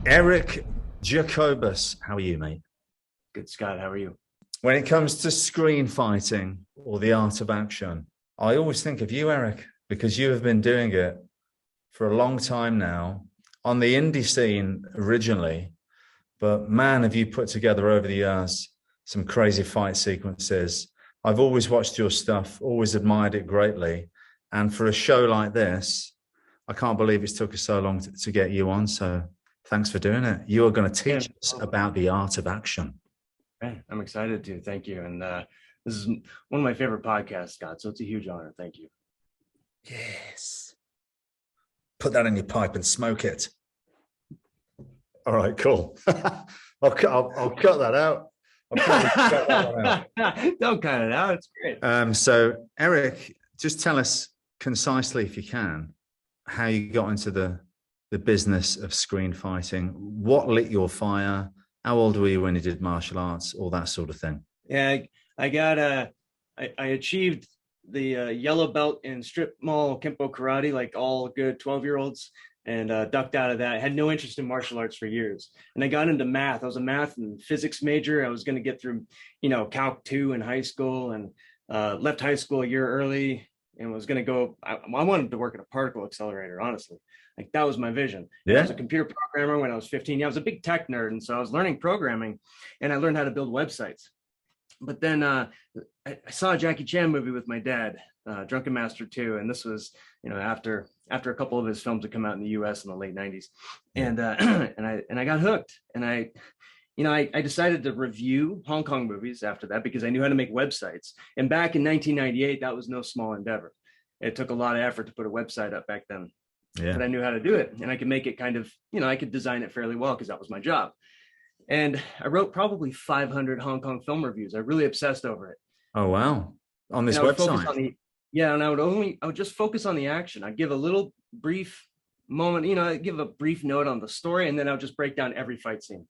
Eric Jacobus, how are you, mate? Good, Scott. How are you? When it comes to screen fighting or the art of action, I always think of you, Eric, because you have been doing it for a long time now on the indie scene originally. But man, have you put together over the years some crazy fight sequences. I've always watched your stuff, always admired it greatly. And for a show like this, I can't believe it's took us so long to get you on. So thanks for doing it. You are going to teach us about the art of action. I'm excited to. Thank you. And this is one of my favorite podcasts, Scott. So it's a huge honor. Thank you. Yes. Put that in your pipe and smoke it. All right, cool. I'll cut that out. Don't cut it out. It's great. So, Eric, just tell us concisely, if you can, how you got into the business of screen fighting. What lit your fire? How old were you when you did martial arts? All that sort of thing. Yeah, I achieved the yellow belt in strip mall Kempo karate, like all good 12-year-olds. And ducked out of that. I had no interest in martial arts for years. And I got into math. I was a math and physics major. I was going to get through, Calc 2 in high school, and left high school a year early and was going to go. I wanted to work at a particle accelerator, honestly. Like, that was my vision. Yeah. I was a computer programmer when I was 15. Yeah, I was a big tech nerd. And so I was learning programming, and I learned how to build websites. But then I saw a Jackie Chan movie with my dad, Drunken Master 2. And this was, after a couple of his films had come out in the US in the late 90s. And I got hooked. And I decided to review Hong Kong movies after that, because I knew how to make websites. And back in 1998, that was no small endeavor. It took a lot of effort to put a website up back then. Yeah. But I knew how to do it, and I could make it kind of, I could design it fairly well, because that was my job. And I wrote probably 500 Hong Kong film reviews. I really obsessed over it. Oh, wow. On this website? And I would just focus on the action. I'd give a little brief moment, I'd give a brief note on the story, and then I would just break down every fight scene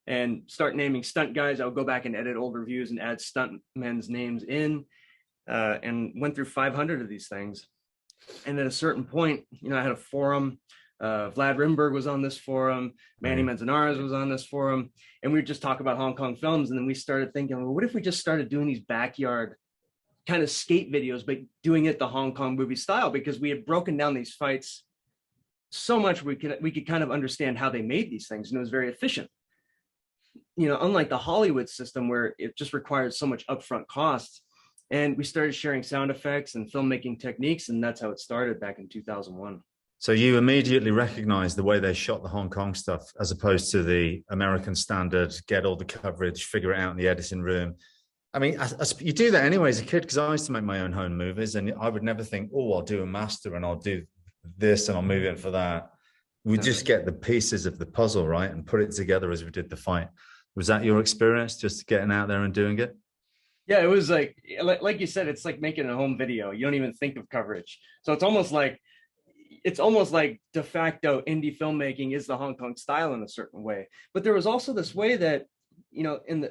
and start naming stunt guys. I would go back and edit old reviews and add stunt men's names in, and went through 500 of these things. And at a certain point, I had a forum. Vlad Rimberg was on this forum. Manny Manzanares was on this forum. And we would just talk about Hong Kong films. And then we started thinking, well, what if we just started doing these backyard kind of skate videos, but doing it the Hong Kong movie style? Because we had broken down these fights so much we could kind of understand how they made these things, and it was very efficient. Unlike the Hollywood system, where it just required so much upfront costs. And we started sharing sound effects and filmmaking techniques, and that's how it started back in 2001. So you immediately recognized the way they shot the Hong Kong stuff as opposed to the American standard, get all the coverage, figure it out in the editing room. I mean, you do that anyway as a kid, because I used to make my own home movies, and I would never think, oh, I'll do a master and I'll do this and I'll move it for that. We just get the pieces of the puzzle, right, and put it together as we did the fight. Was that your experience, just getting out there and doing it? Yeah, it was like you said, it's like making a home video. You don't even think of coverage. So it's almost like de facto indie filmmaking is the Hong Kong style in a certain way. But there was also this way that, in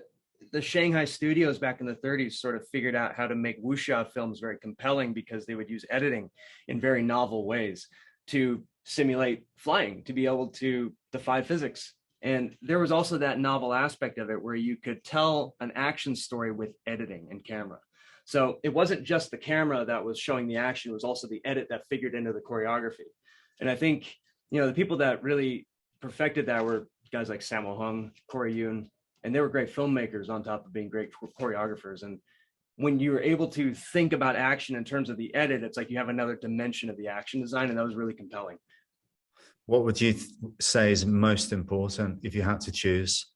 the Shanghai studios back in the 30s sort of figured out how to make wuxia films very compelling, because they would use editing in very novel ways to simulate flying, to be able to defy physics. And there was also that novel aspect of it where you could tell an action story with editing and camera. So it wasn't just the camera that was showing the action, it was also the edit that figured into the choreography. And I think, the people that really perfected that were guys like Sammo Hung, Corey Yun, and they were great filmmakers on top of being great choreographers. And when you were able to think about action in terms of the edit, it's like you have another dimension of the action design, and that was really compelling. What would you say is most important if you had to choose?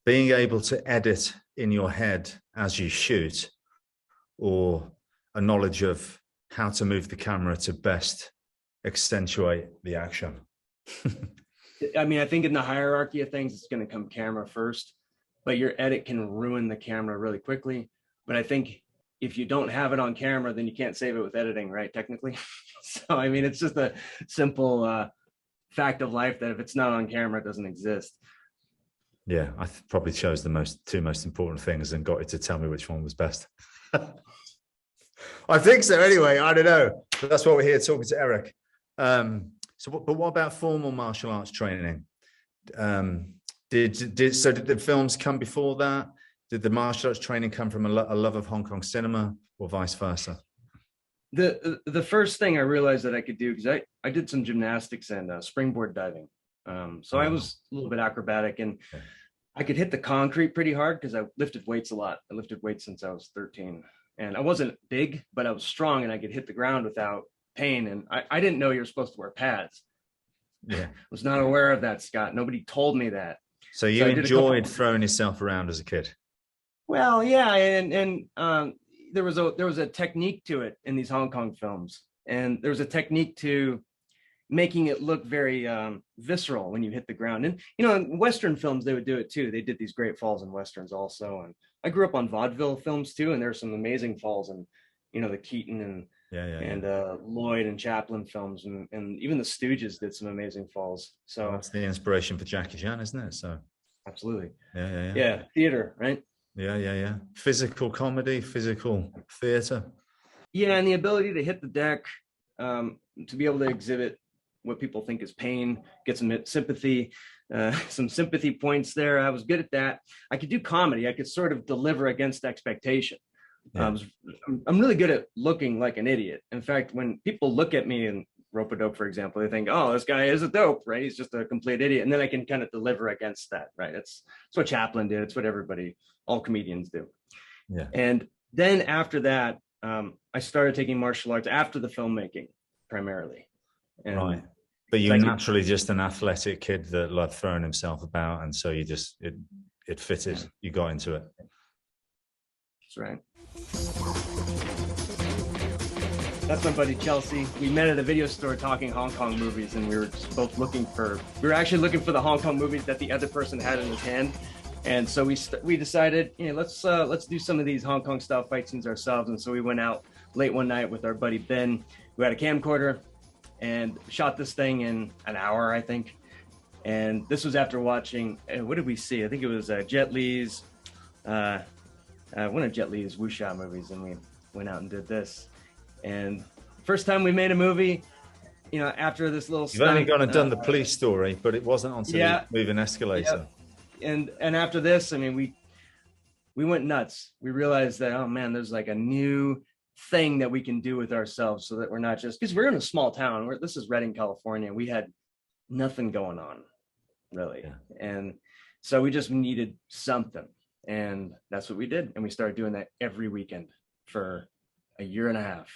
Being able to edit in your head as you shoot, or a knowledge of how to move the camera to best accentuate the action? I mean, I think in the hierarchy of things, it's going to come camera first, but your edit can ruin the camera really quickly. But I think if you don't have it on camera, then you can't save it with editing, right? Technically. So, I mean, it's just a simple fact of life that if it's not on camera, it doesn't exist. Yeah, I probably chose the two most important things and got you to tell me which one was best. I think so anyway. I don't know. But that's why we're here talking to Eric. But what about formal martial arts training? Did the films come before that? Did the martial arts training come from a love of Hong Kong cinema, or vice versa? The first thing I realized that I could do, because I did some gymnastics and springboard diving. So I was a little bit acrobatic, and I could hit the concrete pretty hard because I lifted weights a lot. I lifted weights since I was 13, and I wasn't big, but I was strong, and I could hit the ground without pain. And I didn't know you were supposed to wear pads. Yeah, I was not aware of that, Scott. Nobody told me that. So you enjoyed throwing yourself around as a kid? Well, yeah, and there was a technique to it in these Hong Kong films, and there was a technique to making it look very visceral when you hit the ground. And in Western films they would do it too. They did these great falls in Westerns also. And I grew up on vaudeville films too, and there's some amazing falls in the Keaton and Lloyd and Chaplin films, and even the Stooges did some amazing falls. So that's the inspiration for Jackie Chan, isn't it? So absolutely. Yeah, theater, right? Yeah. Physical comedy, physical theater. Yeah, and the ability to hit the deck, to be able to exhibit what people think is pain, get some sympathy, some sympathy points there. I was good at that. I could do comedy. I could sort of deliver against expectation. Yeah. I'm really good at looking like an idiot. In fact, when people look at me in Rope-a-Dope, for example, they think, oh, this guy is a dope, right? He's just a complete idiot. And then I can kind of deliver against that, right? It's what Chaplin did. It's what all comedians do. Yeah. And then after that, I started taking martial arts after the filmmaking, primarily. And right. But you're naturally just an athletic kid that loved throwing himself about. And so you just, it fitted. Yeah. You got into it. That's right. That's my buddy Chelsea. We met at a video store talking Hong Kong movies, and we were both looking for the Hong Kong movies that the other person had in his hand. And so we decided, let's do some of these Hong Kong style fight scenes ourselves. And so we went out late one night with our buddy Ben, who had a camcorder, and shot this thing in an hour, I think. And this was after watching, what did we see? I think it was Jet Li's, one of Jet Li's wuxia movies, and we went out and did this. And first time we made a movie, after this little You've only gone and done the police story, but it wasn't until the moving escalator. Yeah. And after this, we went nuts. We realized that, oh man, there's like a new thing that we can do with ourselves, so that we're not just, because we're in a small town. This is Redding, California. We had nothing going on, really. Yeah. And so we just needed something. And that's what we did. And we started doing that every weekend for a year and a half.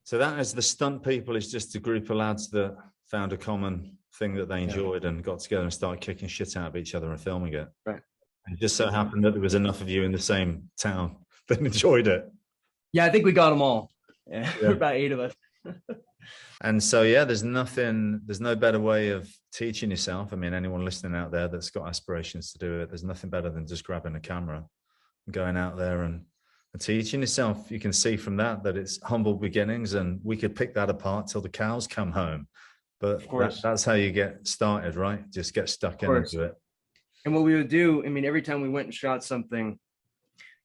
So that is the stunt people, is just a group of lads that found a common thing that they enjoyed and got together and started kicking shit out of each other and filming it. Right. And it just so happened that there was enough of you in the same town that enjoyed it. Yeah, I think we got them all. Yeah. About 8 of us. And so, there's no better way of teaching yourself. Anyone listening out there that's got aspirations to do it, there's nothing better than just grabbing a camera and going out there and teaching yourself. You can see from that it's humble beginnings, and we could pick that apart till the cows come home. But that's how you get started, right? Just get stuck into it. And what we would do, every time we went and shot something,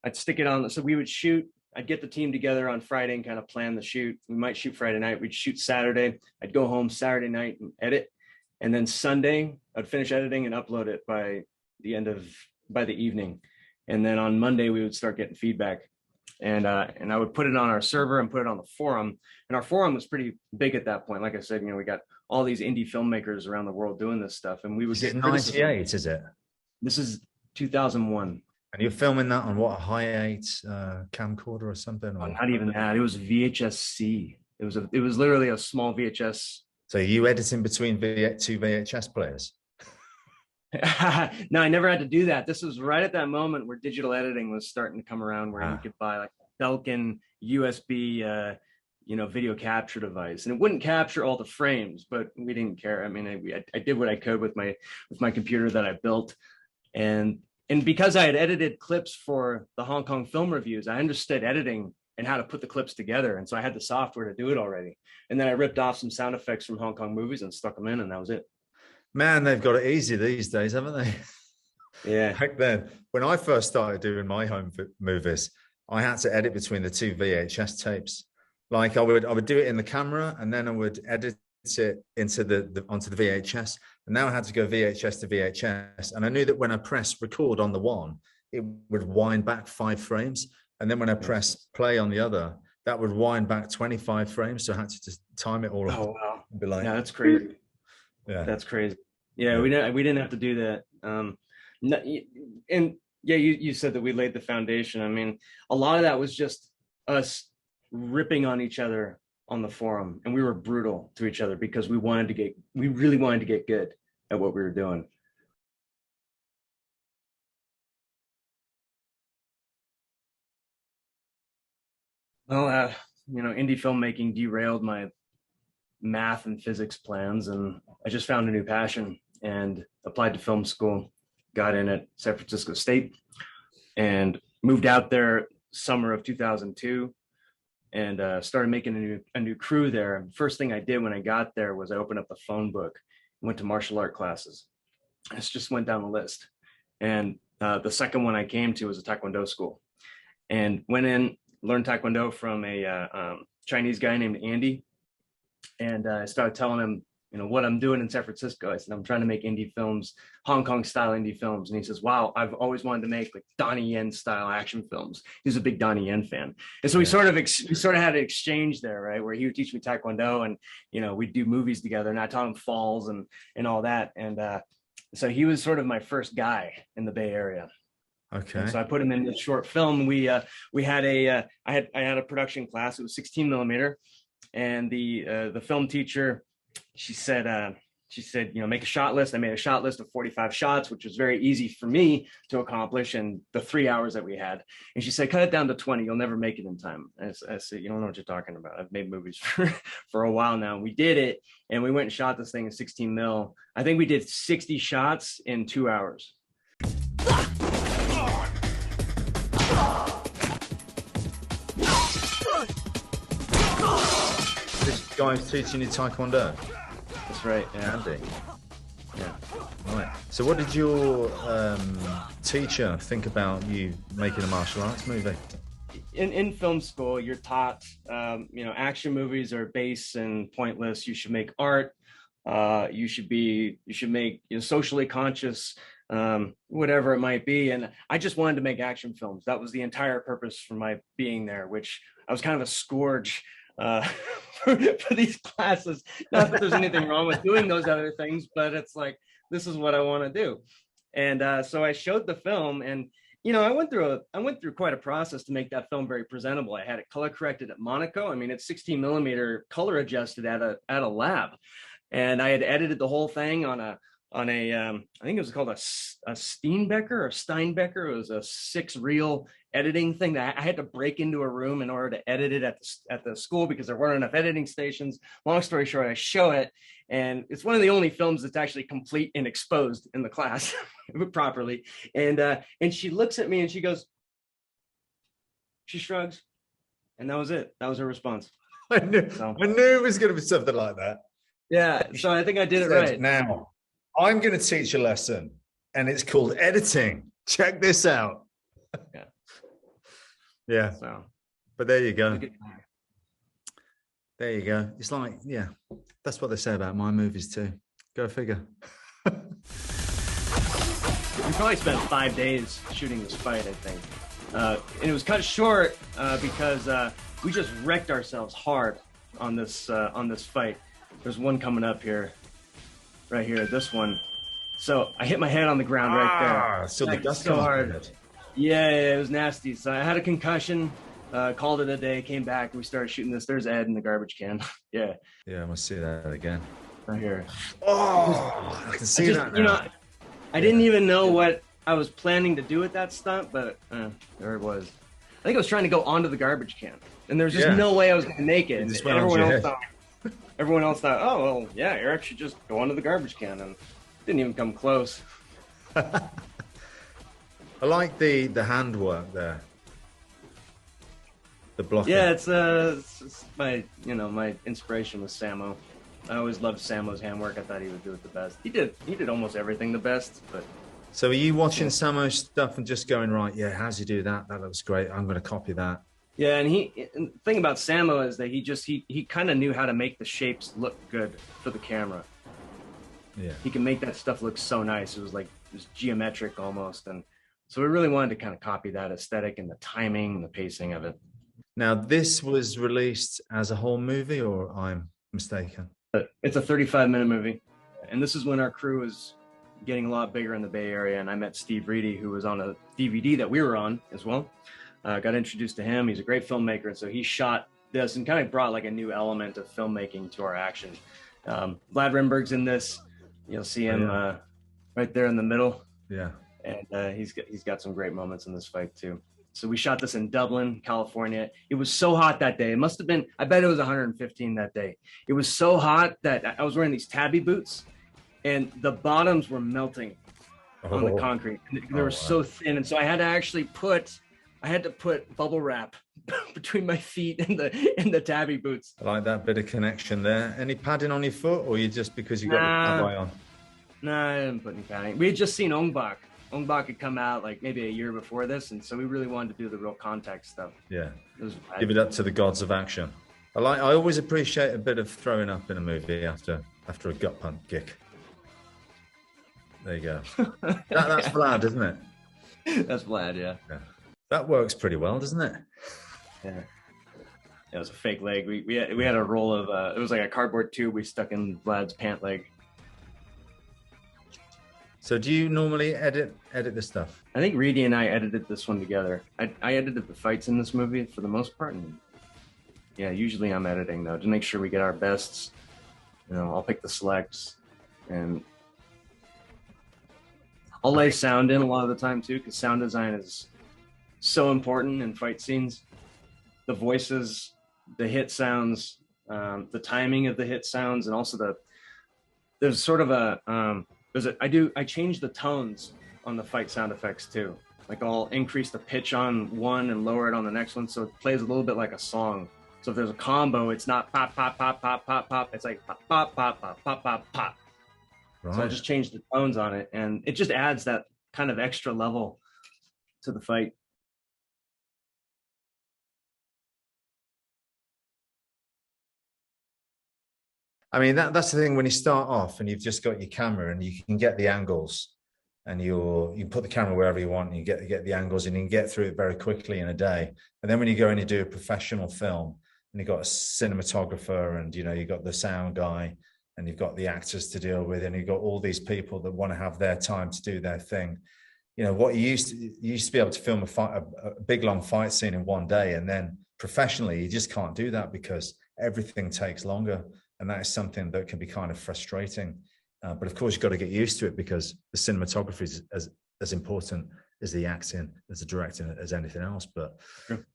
I'd stick it on. So we would shoot. I'd get the team together on Friday and kind of plan the shoot. We might shoot Friday night. We'd shoot Saturday. I'd go home Saturday night and edit. And then Sunday, I'd finish editing and upload it by the evening. And then on Monday, we would start getting feedback. And I would put it on our server and put it on the forum. And our forum was pretty big at that point. Like I said, we got all these indie filmmakers around the world doing this stuff. And we would get 98, is it? This is 2001. And you're filming that on what, a Hi8 camcorder or something? Or? Not even that. It was VHS-C. It was literally a small VHS. So you editing between two VHS players? No, I never had to do that. This was right at that moment where digital editing was starting to come around, where you could buy like a Belkin USB, video capture device, and it wouldn't capture all the frames, but we didn't care. I did what I could with my computer that I built, and because I had edited clips for the Hong Kong film reviews, I understood editing and how to put the clips together, and so I had the software to do it already. And then I ripped off some sound effects from Hong Kong movies and stuck them in, and that was it. Man, they've got it easy these days, haven't they? Yeah. Back then, when I first started doing my home movies, I had to edit between the two VHS tapes. Like I would do it in the camera, and then I would edit it into onto the VHS, and now I had to go VHS to VHS, and I knew that when I pressed record on the one, it would wind back 5 frames, and then when I press play on the other, that would wind back 25 frames. So I had to just time it all up. Oh wow! Be like, yeah, that's crazy. Yeah, that's crazy. Yeah, we didn't have to do that. And yeah, you said that we laid the foundation. I mean, a lot of that was just us ripping on each other on the forum, and we were brutal to each other because we really wanted to get good at what we were doing. Well, indie filmmaking derailed my math and physics plans, and I just found a new passion and applied to film school, got in at San Francisco State, and moved out there summer of 2002, and started making a new crew there. First thing I did when I got there was I opened up the phone book, went to martial art classes. It just went down the list. And the second one I came to was a Taekwondo school, and went in, learned Taekwondo from a Chinese guy named Andy. And I started telling him, what I'm doing in San Francisco. I said, I'm trying to make indie films, Hong Kong style indie films. And he says, wow, I've always wanted to make like Donnie Yen style action films. He's a big Donnie Yen fan. And so we sort of had an exchange there, right? Where he would teach me Taekwondo, and, we'd do movies together, and I taught him falls and all that. And so he was sort of my first guy in the Bay Area. Okay. And so I put him in the short film. We had I had a production class. It was 16 millimeter. And the film teacher, she said, make a shot list. I made a shot list of 45 shots, which was very easy for me to accomplish in the 3 hours that we had. And she said, cut it down to 20. You'll never make it in time. I said, you don't know what you're talking about. I've made movies for a while now. We did it, and we went and shot this thing in 16 mil. I think we did 60 shots in 2 hours. This guy's teaching you Taekwondo? That's right. Yeah. Andy. Yeah. Right. So what did your teacher think about you making a martial arts movie? In film school, you're taught, action movies are base and pointless. You should make art. You should make socially conscious, whatever it might be. And I just wanted to make action films. That was the entire purpose for my being there, which I was kind of a scourge for these classes. Not that there's anything wrong with doing those other things, but it's like, this is what I want to do. And so I showed the film, and I went through quite a process to make that film very presentable. I had it color corrected at Monaco. I mean, it's 16 millimeter color adjusted at a lab, and I had edited the whole thing on a I think it was called a Steinbecker or Steinbecker. It was a 6-reel editing thing that I had to break into a room in order to edit it at the school because there weren't enough editing stations. Long story short, I show it, and it's one of the only films that's actually complete and exposed in the class properly. And she looks at me and she goes, she shrugs, and that was it. That was her response. I knew it was going to be something like that. Yeah, so I think I did it right. Now, I'm going to teach a lesson, and it's called editing. Check this out. Yeah. Yeah. So, but there you go. There you go. It's like, yeah, that's what they say about my movies too. Go figure. We probably spent 5 days shooting this fight, I think. And it was cut short because we just wrecked ourselves hard on this fight. There's one coming up here. Right here, this one. So I hit my head on the ground right there. So the dust so hard. Yeah, it was nasty. So I had a concussion, called it a day, came back, and we started shooting this. There's Ed in the garbage can. Yeah. Yeah, I must see that again. Right here. Oh, I can see that now. I didn't even know what I was planning to do with that stunt, but there it was. I think I was trying to go onto the garbage can, and there's just no way I was going to make it. Everyone else thought, oh, well, yeah, Eric should just go onto the garbage can, and didn't even come close. I like the handwork there. The blocking. Yeah, it's my my inspiration was Samo. I always loved Samo's handwork. I thought he would do it the best. He did almost everything the best. But so are you watching Samo's stuff and just going, right, yeah, how's he do that? That looks great. I'm going to copy that. Yeah, and the thing about Samo is that he kind of knew how to make the shapes look good for the camera. Yeah. He can make that stuff look so nice. It was geometric almost. And so we really wanted to kind of copy that aesthetic and the timing and the pacing of it. Now, this was released as a whole movie, or I'm mistaken? It's a 35-minute movie. And this is when our crew was getting a lot bigger in the Bay Area. And I met Steve Reedy, who was on a DVD that we were on as well. Got introduced to him. He's a great filmmaker. And so he shot this and kind of brought like a new element of filmmaking to our action. Vlad Rimberg's in this. You'll see him right there in the middle. Yeah. And he's got some great moments in this fight too. So we shot this in Dublin, California. It was so hot that day. It must have been, I bet it was 115 that day. It was so hot that I was wearing these tabby boots and the bottoms were melting on the concrete. They were so thin. And so I had to actually put bubble wrap between my feet and the tabby boots. I like that bit of connection there. Any padding on your foot, or you just because you got the cowboy on? Nah, I didn't put any padding. We had just seen Ong Bak. Ong Bak had come out like maybe a year before this, and so we really wanted to do the real contact stuff. Yeah, give it up to the gods of action. I always appreciate a bit of throwing up in a movie after a gut punch kick. There you go. That's Vlad, isn't it? That's Vlad, yeah. That works pretty well, doesn't it? Yeah. It was a fake leg. We had a roll of it was like a cardboard tube we stuck in Vlad's pant leg. So do you normally edit this stuff? I think Reedy and I edited this one together. I edited the fights in this movie for the most part. And yeah, usually I'm editing though to make sure we get our bests. You know, I'll pick the selects and I'll lay sound in a lot of the time too, because sound design is so important in fight scenes. The voices, the hit sounds, the timing of the hit sounds, and also there's sort of I change the tones on the fight sound effects too. Like I'll increase the pitch on one and lower it on the next one, so it plays a little bit like a song. So if there's a combo, it's not pop, pop, pop, pop, pop, pop. It's like pop, pop, pop, pop, pop, pop, pop. Right. So I just changed the tones on it, and it just adds that kind of extra level to the fight. I mean, that's the thing when you start off and you've just got your camera and you can get the angles and you can put the camera wherever you want and you get the angles and you can get through it very quickly in a day. And then when you go and you do a professional film and you've got a cinematographer and, you know, you've got the sound guy and you've got the actors to deal with and you've got all these people that want to have their time to do their thing. You know, what you used to be able to film a big, long fight scene in one day. And then professionally, you just can't do that because everything takes longer. And that is something that can be kind of frustrating. But of course, you've got to get used to it because the cinematography is as important as the acting, as the directing, as anything else. But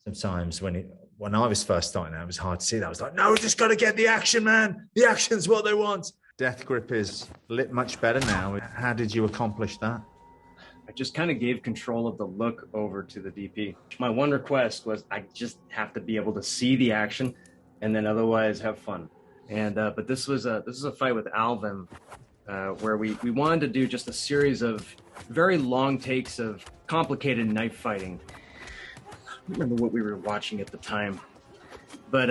sometimes when I was first starting out, it was hard to see that. I was like, no, we just got to get the action, man. The action's what they want. Death Grip is lit much better now. How did you accomplish that? I just kind of gave control of the look over to the DP. My one request was I just have to be able to see the action and then otherwise have fun. And but this was a fight with Alvin where we wanted to do just a series of very long takes of complicated knife fighting. I don't remember what we were watching at the time, but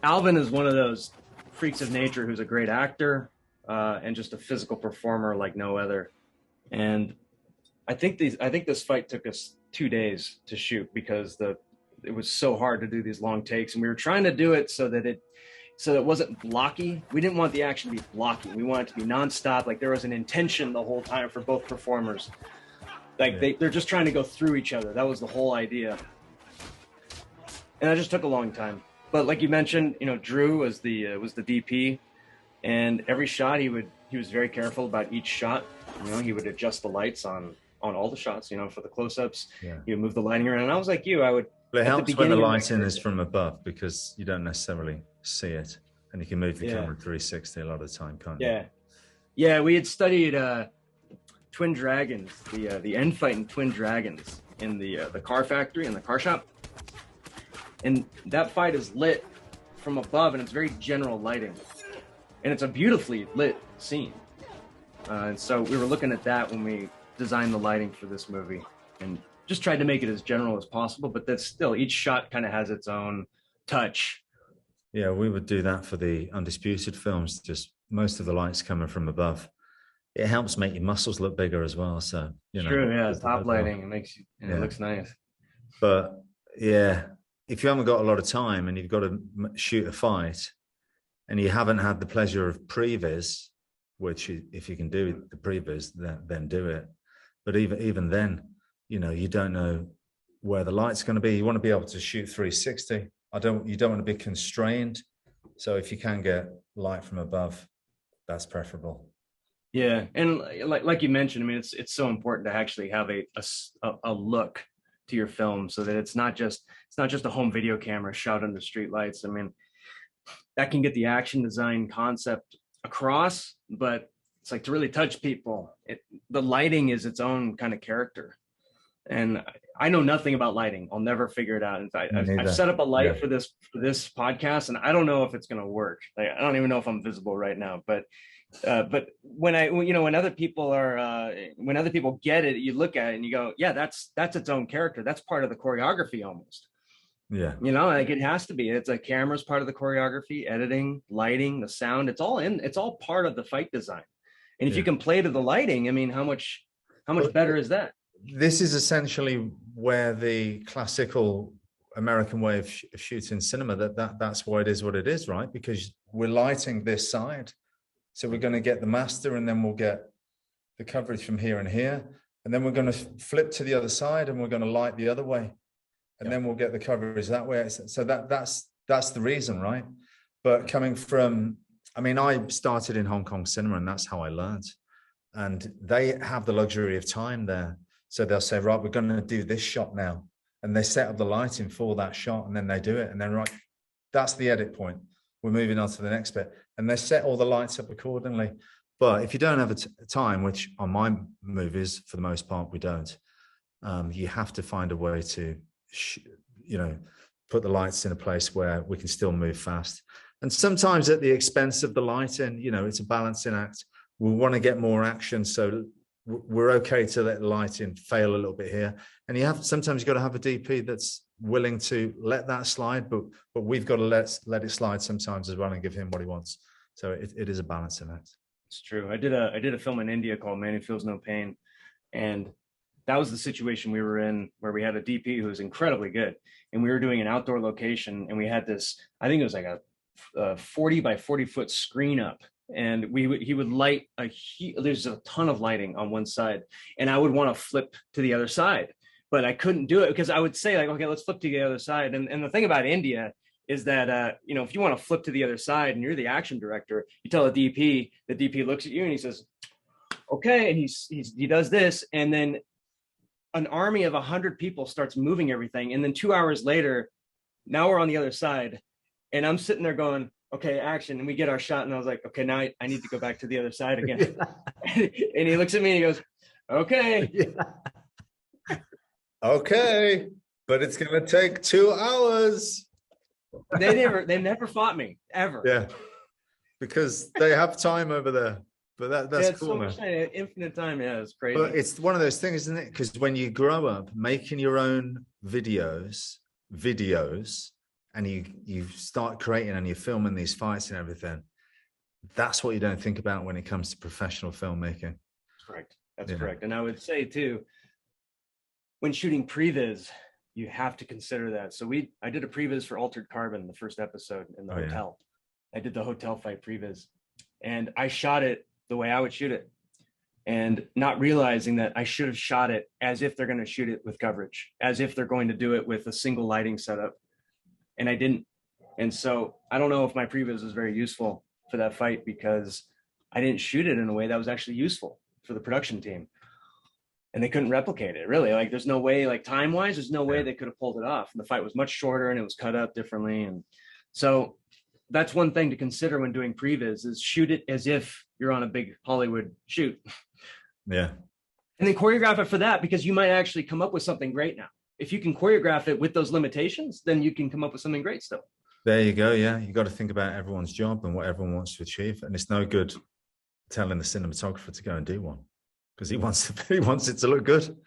Alvin is one of those freaks of nature who's a great actor and just a physical performer like no other. And I think this fight took us 2 days to shoot because it was so hard to do these long takes, and we were trying to do it so that it wasn't blocky. We didn't want the action to be blocky. We wanted it to be nonstop. Like there was an intention the whole time for both performers. Like they're just trying to go through each other. That was the whole idea. And that just took a long time. But like you mentioned, you know, Drew was the DP, and every shot he was very careful about each shot. You know, he would adjust the lights on all the shots. You know, for the close-ups, he would move the lighting around. And I was like you, I would. But it helps when the lighting is from above because you don't necessarily see it, and you can move the camera 360 a lot of the time, can't you? Yeah. We had studied Twin Dragons, the end fight in Twin Dragons in the car factory in the car shop, and that fight is lit from above, and it's very general lighting, and it's a beautifully lit scene. And so we were looking at that when we designed the lighting for this movie, and just tried to make it as general as possible, but that's still, each shot kind of has its own touch. Yeah, we would do that for the Undisputed films, just most of the lights coming from above. It helps make your muscles look bigger as well. So, you know. True, yeah, top lighting, it makes you, and it looks nice. But yeah, if you haven't got a lot of time and you've got to shoot a fight and you haven't had the pleasure of previs, which if you can do the previs, then do it. But even then, you know, you don't know where the light's going to be. You want to be able to shoot 360. You don't want to be constrained. So if you can get light from above, that's preferable. Yeah, and like you mentioned, I mean, it's so important to actually have a look to your film, so that it's not just a home video camera shot under street lights. I mean, that can get the action design concept across, but it's like to really touch people, the lighting is its own kind of character. And I know nothing about lighting. I'll never figure it out. In fact, I've set up a light for this podcast, and I don't know if it's going to work. Like, I don't even know if I'm visible right now. But when other people get it, you look at it and you go, yeah, that's its own character. That's part of the choreography almost. Yeah. You know, like it has to be. It's like camera's part of the choreography, editing, lighting, the sound. It's all part of the fight design. And if you can play to the lighting, I mean, how much better is that? This is essentially where the classical American way of shooting cinema, that's why it is what it is, right? Because we're lighting this side. So we're going to get the master, and then we'll get the coverage from here and here. And then we're going to flip to the other side, and we're going to light the other way. And then we'll get the coverage that way. So that's the reason, right? But coming from, I mean, I started in Hong Kong cinema, and that's how I learned. And they have the luxury of time there. So they'll say, right, we're going to do this shot now. And they set up the lighting for that shot, and then they do it. And then, right, that's the edit point. We're moving on to the next bit. And they set all the lights up accordingly. But if you don't have a time, which on my movies, for the most part, we don't, you have to find a way to, put the lights in a place where we can still move fast. And sometimes at the expense of the lighting, it's a balancing act. We want to get more action. So we're okay to let the lighting fail a little bit here. And sometimes you've got to have a DP that's willing to let that slide, but we've got to let it slide sometimes as well and give him what he wants. So it is a balancing act. It's true. I did a film in India called Man Who Feels No Pain. And that was the situation we were in, where we had a DP who was incredibly good. And we were doing an outdoor location, and we had this, I think it was like a 40 by 40 foot screen up. And he would light there's a ton of lighting on one side, and I would want to flip to the other side, but I couldn't do it because I would say, like, okay, let's flip to the other side. And the thing about India is that, if you want to flip to the other side and you're the action director, you tell the DP looks at you and he says, okay. And he does this. And then an army of 100 people starts moving everything. And then 2 hours later, now we're on the other side, and I'm sitting there going, okay, action. And we get our shot. And I was like, okay, now I need to go back to the other side again. And he looks at me and he goes, okay. Yeah. Okay. But it's going to take 2 hours. They never fought me ever. Yeah. Because they have time over there. But that's cool, so man. Much infinite time. Yeah, it's crazy. But it's one of those things, isn't it? Because when you grow up making your own videos, and you start creating and you're filming these fights and everything, that's what you don't think about when it comes to professional filmmaking. Correct. That's correct. And I would say too, when shooting previs, you have to consider that. So I did a previs for Altered Carbon, the first episode, in the hotel. Yeah. I did the hotel fight previs, and I shot it the way I would shoot it, and not realizing that I should have shot it as if they're going to shoot it with coverage, as if they're going to do it with a single lighting setup. And I didn't. And so I don't know if my previs was very useful for that fight, because I didn't shoot it in a way that was actually useful for the production team. And they couldn't replicate it, really. Like, there's no way, like, time-wise, there's no way they could have pulled it off. And the fight was much shorter, and it was cut up differently. And so that's one thing to consider when doing previs, is shoot it as if you're on a big Hollywood shoot. Yeah. And then choreograph it for that, because you might actually come up with something great now. If you can choreograph it with those limitations, then you can come up with something great still. There you go. Yeah. You got to think about everyone's job and what everyone wants to achieve. And it's no good telling the cinematographer to go and do one, because he wants it to look good.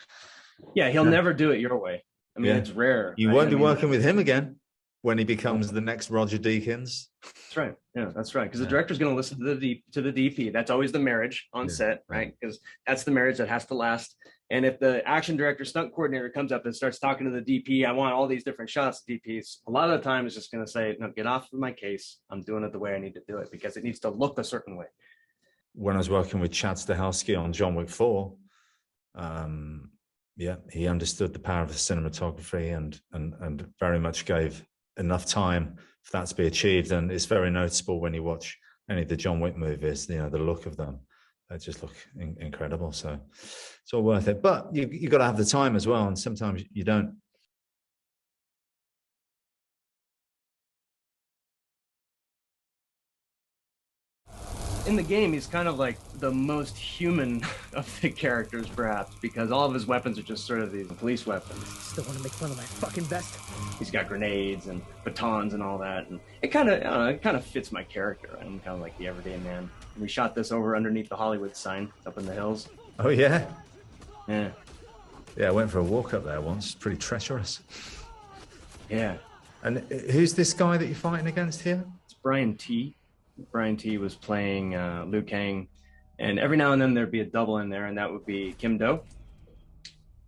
Yeah, he'll never do it your way. I mean, it's rare. You right? won't be I mean, working with him again when he becomes the next Roger Deakins. That's right. Yeah, that's right. Because the director's going to listen to the DP. That's always the marriage on set, right? Because that's the marriage that has to last. And if the action director, stunt coordinator comes up and starts talking to the DP, I want all these different shots. DPs a lot of the time is just going to say, no, get off of my case. I'm doing it the way I need to do it because it needs to look a certain way. When I was working with Chad Stahelski on John Wick 4, he understood the power of the cinematography and very much gave enough time for that to be achieved. And it's very noticeable when you watch any of the John Wick movies, the look of them, they just look incredible. So it's all worth it. But you got to have the time as well. And sometimes you don't. In the game, he's kind of like the most human of the characters, perhaps, because all of his weapons are just sort of these police weapons. Still want to make fun of my fucking vest? He's got grenades and batons and all that, and it kind of fits my character. I'm kind of like the everyday man. We shot this over underneath the Hollywood sign up in the hills. Oh yeah, yeah. I went for a walk up there once. Pretty treacherous. Yeah. And who's this guy that you're fighting against here? It's Brian T. Brian T was playing Liu Kang, and every now and then there'd be a double in there, and that would be Kim Do,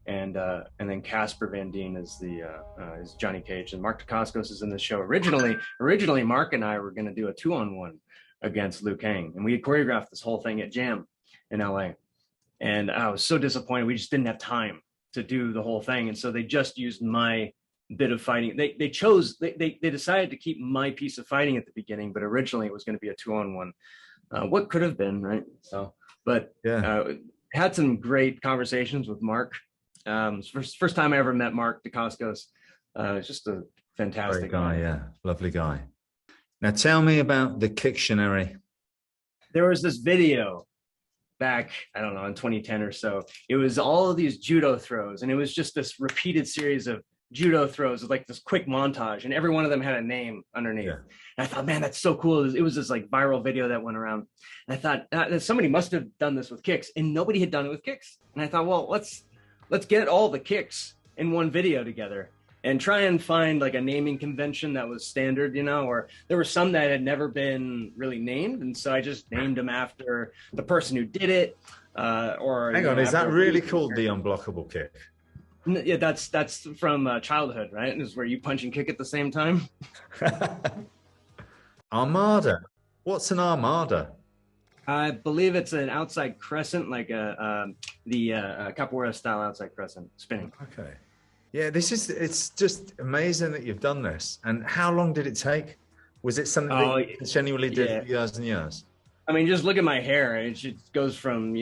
and then Casper Van Dien is is Johnny Cage, and Mark Dacascos is in the show. Originally, Mark and I were going to do a 2-on-1 against Liu Kang, and we had choreographed this whole thing at Jam in LA, and I was so disappointed. We just didn't have time to do the whole thing, and so they just used my bit of fighting. They decided to keep my piece of fighting at the beginning, but originally it was going to be a 2-on-1. What could have been, right? So, but had some great conversations with Mark. First time I ever met Mark Dacascos. Just a fantastic guy. Yeah, lovely guy. Now tell me about the Kicktionary. There was this video back, I don't know, in 2010 or so. It was all of these judo throws, and it was just this repeated series of judo throws with like this quick montage, and every one of them had a name underneath. And I thought, man, that's so cool. It was this like viral video that went around, and I thought somebody must have done this with kicks, and nobody had done it with kicks. And I thought, well, let's get all the kicks in one video together and try and find like a naming convention that was standard, or there were some that had never been really named, and so I just named them after the person who did it. Hang on, is that really called the unblockable kick? Yeah, that's from childhood, right? Is where you punch and kick at the same time. Armada. What's an armada? I believe it's an outside crescent, like the capoeira style outside crescent spinning. Okay. Yeah, it's just amazing that you've done this. And how long did it take? Was it something that you genuinely did for years and years? I mean, just look at my hair. It just goes from,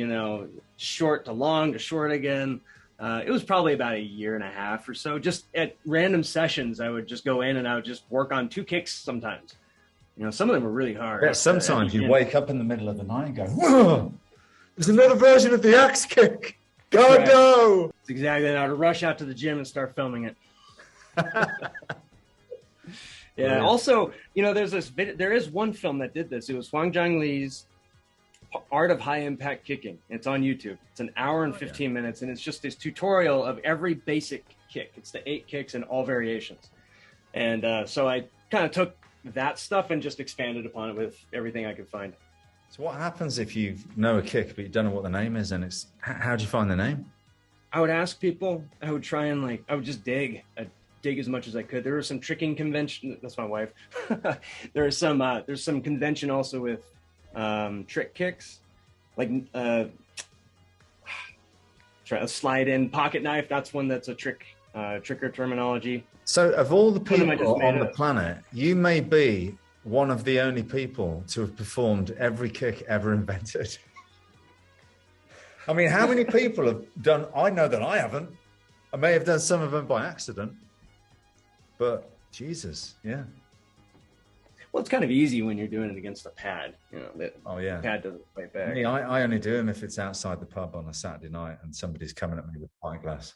short to long to short again. It was probably about 1.5 years or so. Just at random sessions, I would just go in and I would just work on 2 kicks sometimes. Some of them were really hard. Yeah, sometimes you wake up in the middle of the night and go, whoa, there's another version of the axe kick. Go! It's exactly that. I would rush out to the gym and start filming it. Yeah. Also, there's this there is one film that did this. It was Hwang Jang Lee's Art of High Impact Kicking. It's on YouTube. It's 1 hour and 15 minutes, and it's just this tutorial of every basic kick. It's the 8 kicks and all variations. And so I kind of took that stuff and just expanded upon it with everything I could find. So what happens if you know a kick but you don't know what the name is? And it's how'd you find the name? I would ask people. I would try and I would just dig. I'd dig as much as I could. There was some tricking convention. That's my wife. There's some convention also with trick kicks, like try a slide in pocket knife. That's one that's a tricker terminology. So of all the people on the planet, you may be one of the only people to have performed every kick ever invented. I mean, how many people have done? I know that I haven't. I may have done some of them by accident, but Jesus, yeah. Well, it's kind of easy when you're doing it against a pad. The pad doesn't fight back. I only do them if it's outside the pub on a Saturday night and somebody's coming at me with a pint glass.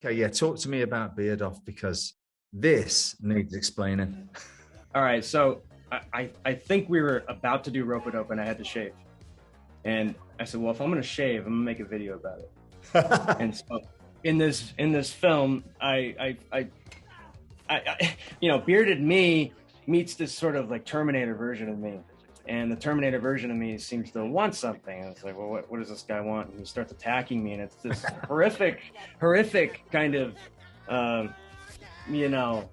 Okay, yeah, talk to me about Beard Off because this needs explaining. All right, so I think we were about to do rope-a-dope and I had to shave. And I said, well, if I'm going to shave, I'm going to make a video about it. And so in this film, I you know, bearded me meets this sort of like Terminator version of me. And the Terminator version of me seems to want something. And it's like, well, what does this guy want? And he starts attacking me, and it's this horrific kind of, you know,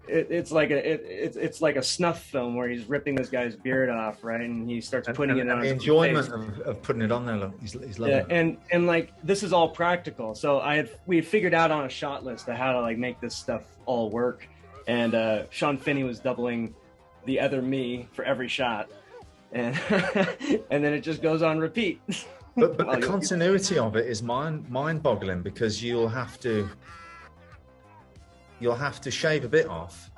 it's like a snuff film where he's ripping this guy's beard off, right? And he starts putting it on. The enjoyment of putting it on there, look, he's loving it. And like this is all practical. So we had figured out on a shot list of how to like make this stuff all work. And Sean Finney was doubling the other me for every shot, and and then it just goes on repeat. But the continuity of it is mind-boggling, because you'll have to shave a bit off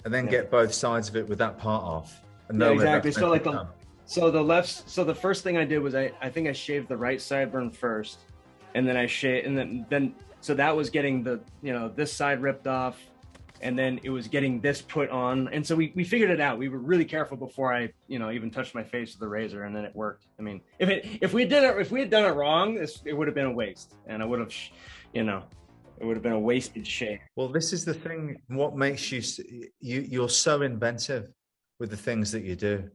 and then get both sides of it with that part off. And exactly. So like the first thing I did was I think I shaved the right sideburn first, and then I shaved, and then so that was getting the, you know, this side ripped off. And then it was getting this put on. And so we figured it out. We were really careful before I, you know, even touched my face with the razor, and then it worked. I mean, if we had done it wrong, it would have been a waste, and I would have, you know, it would have been a wasted shave. Well, this is the thing. What makes you're so inventive with the things that you do.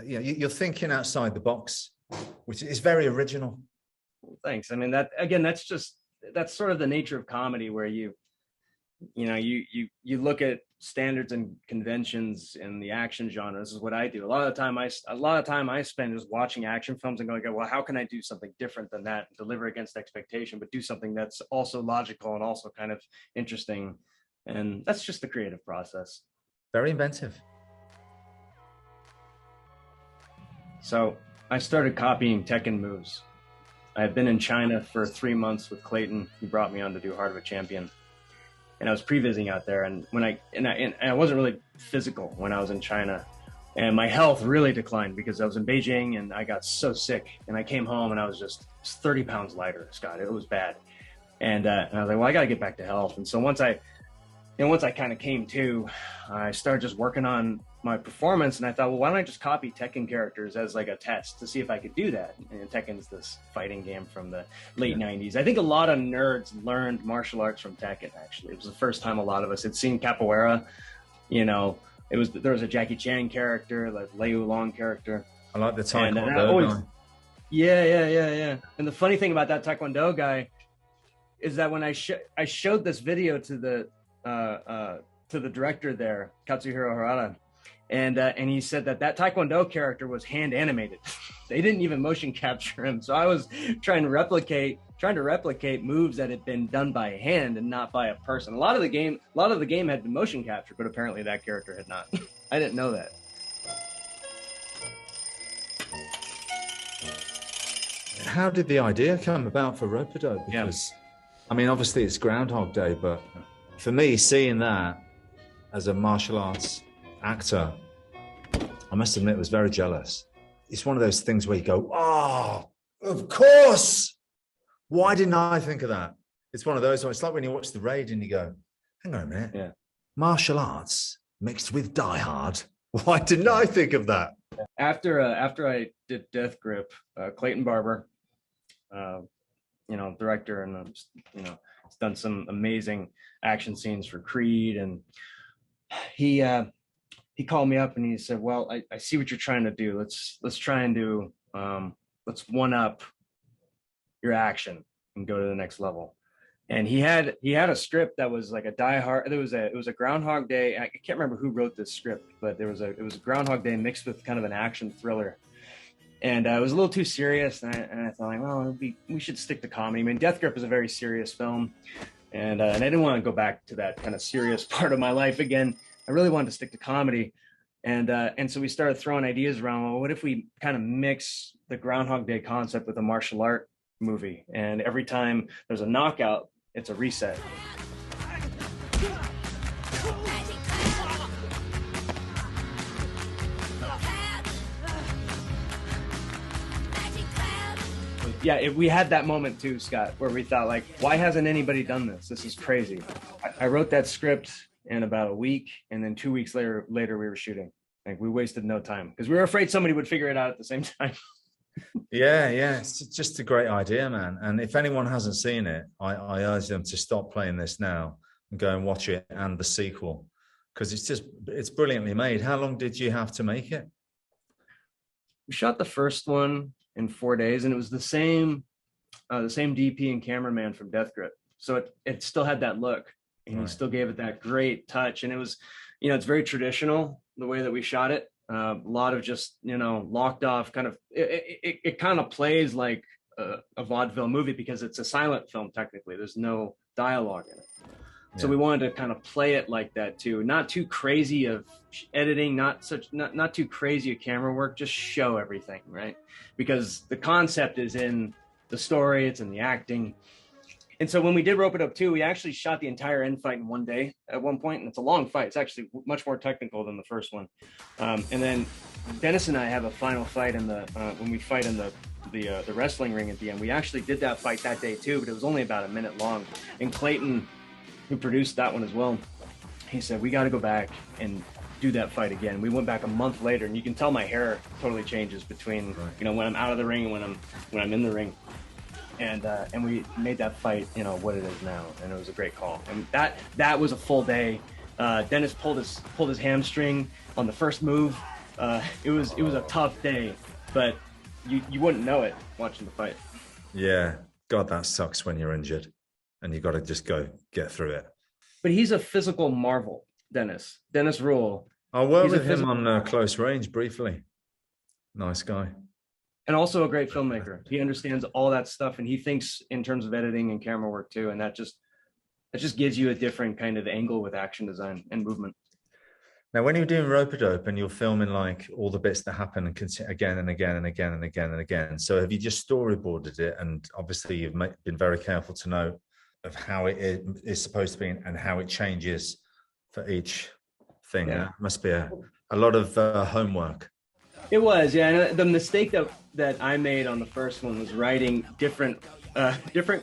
You know, you're thinking outside the box, which is very original. Thanks. I mean, that's sort of the nature of comedy, where you look at standards and conventions in the action genre. This is what I do. A lot of time I spend just watching action films and going, well, how can I do something different than that, deliver against expectation, but do something that's also logical and also kind of interesting. And that's just the creative process. Very inventive. So I started copying Tekken moves. I had been in China for 3 months with Clayton. He brought me on to do Heart of a Champion. And I was pre-visiting out there, and I wasn't really physical when I was in China, and my health really declined because I was in Beijing and I got so sick, and I came home and I was just 30 pounds lighter, Scott. It was bad, and I was like, well, I got to get back to health. And so once I kind of came to, I started just working on my performance, and I thought, well, why don't I just copy Tekken characters as like a test to see if I could do that? And Tekken's this fighting game from the late 90s. I think a lot of nerds learned martial arts from Tekken, actually. It was the first time a lot of us had seen capoeira. You know, there was a Jackie Chan character, like Liu Long character. I like the Taekwondo guy. Yeah. And the funny thing about that Taekwondo guy is that when I showed this video to the director there, Katsuhiro Harada, and he said that Taekwondo character was hand animated. They didn't even motion capture him. So I was trying to replicate moves that had been done by hand and not by a person. A lot of the game had been motion captured, but apparently that character had not. I didn't know that. How did the idea come about for rope-a-dope? Because, I mean, obviously it's Groundhog Day, but for me, seeing that as a martial arts actor, I must admit, was very jealous. It's one of those things where you go, oh, of course. Why didn't I think of that? It's one of those. It's like when you watch The Raid and you go, hang on a minute. Yeah. Martial arts mixed with Die Hard. Why didn't I think of that? After I did Death Grip, Clayton Barber, director, and has done some amazing action scenes for Creed, and he called me up and he said, well, I see what you're trying to do. Let's try and do, let's one up your action and go to the next level. And he had a script that was like a Die Hard. It was a Groundhog Day. I can't remember who wrote this script, but it was a Groundhog Day mixed with kind of an action thriller. And it was a little too serious. And I thought, like, well, we should stick to comedy. I mean, Death Grip is a very serious film. And I didn't want to go back to that kind of serious part of my life again. I really wanted to stick to comedy. And so we started throwing ideas around. Well, what if we kind of mix the Groundhog Day concept with a martial art movie? And every time there's a knockout, it's a reset. Yeah, we had that moment too, Scott, where we thought, like, why hasn't anybody done this? This is crazy. I wrote that script in about a week, and then 2 weeks later we were shooting. Like, we wasted no time because we were afraid somebody would figure it out at the same time. Yeah, it's just a great idea, man. And if anyone hasn't seen it, I urge them to stop playing this now and go and watch it and the sequel, because it's brilliantly made. How long did you have to make it? We shot the first one in 4 days, and it was the same DP and cameraman from Death Grip. So it still had that look, and he still gave it that great touch. And it was, it's very traditional, the way that we shot it. A lot of just, locked off kind of, it kind of plays like a vaudeville movie because it's a silent film. Technically, there's no dialogue in it. Yeah. So we wanted to kind of play it like that too. Not too crazy of editing, not too crazy of camera work, just show everything, right? Because the concept is in the story, it's in the acting. And so when we did Rope It Up 2, we actually shot the entire end fight in one day at one point, and it's a long fight. It's actually much more technical than the first one. And then Dennis and I have a final fight in the when we fight in the wrestling ring at the end. We actually did that fight that day too, but it was only about a minute long. And Clayton, who produced that one as well, he said, we got to go back and do that fight again. We went back a month later, and you can tell my hair totally changes between when I'm out of the ring and when I'm in the ring. And we made that fight, what it is now, and it was a great call. And that was a full day. Dennis pulled his hamstring on the first move. It was a tough day, but you wouldn't know it watching the fight. Yeah, God, that sucks when you're injured, and you got to just go get through it. But he's a physical marvel, Dennis Rule. I worked with him on Close Range briefly. Nice guy. And also a great filmmaker. He understands all that stuff, and he thinks in terms of editing and camera work too. And that just gives you a different kind of angle with action design and movement. Now, when you're doing Rope-a-Dope and you're filming like all the bits that happen and again and again and again and again and again, so have you just storyboarded it? And obviously you've been very careful to know of how it is supposed to be and how it changes for each thing. Yeah. Must be a lot of homework. It was, yeah. And the mistake that I made on the first one was writing different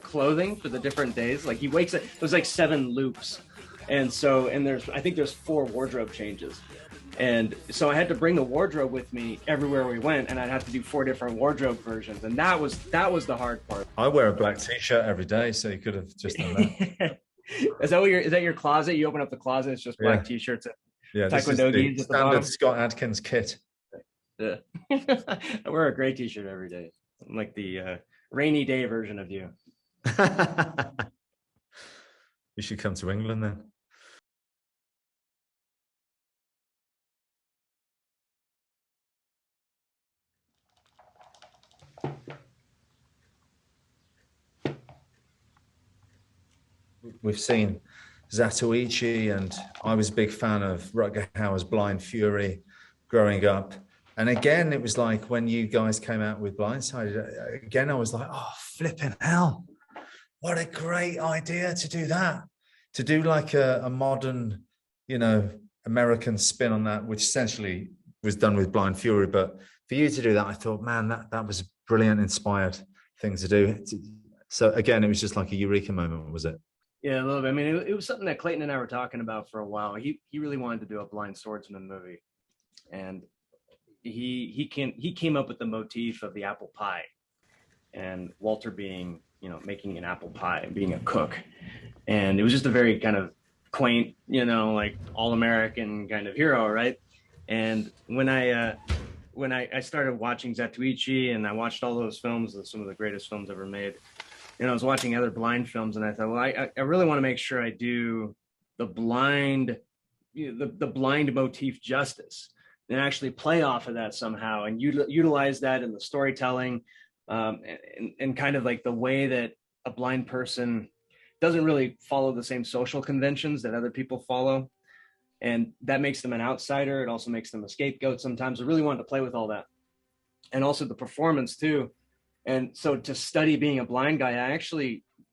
clothing for the different days. Like, he wakes up, there's like 7 loops. And I think there's 4 wardrobe changes. And so I had to bring the wardrobe with me everywhere we went, and I'd have to do 4 different wardrobe versions. And that was the hard part. I wear a black t-shirt every day, so you could have just done that. Is that your closet? You open up the closet, it's just black t-shirts. Taekwondo gis at the bottom. Standard Scott Adkins kit. Yeah. I wear a gray t-shirt every day. I'm like the rainy day version of you. You should come to England then. We've seen Zatoichi, and I was a big fan of Rutger Hauer's Blind Fury growing up. And again, it was like when you guys came out with Blindsided, again, I was like, oh, flipping hell. What a great idea to do that. To do like a modern, American spin on that, which essentially was done with Blind Fury. But for you to do that, I thought, man, that was a brilliant, inspired thing to do. So again, it was just like a eureka moment, was it? Yeah, a little bit. I mean, it was something that Clayton and I were talking about for a while. He really wanted to do a blind swordsman movie. And he came up with the motif of the apple pie, and Walter being, making an apple pie and being a cook. And it was just a very kind of quaint, like all-American kind of hero, right? And when I started watching Zatoichi, and I watched all those films, some of the greatest films ever made, and I was watching other blind films, and I thought, well, I really want to make sure I do the blind motif justice, and actually play off of that somehow, and utilize that in the storytelling, and kind of like the way that a blind person doesn't really follow the same social conventions that other people follow. And that makes them an outsider. It also makes them a scapegoat sometimes. I really wanted to play with all that. And also the performance too. And so to study being a blind guy,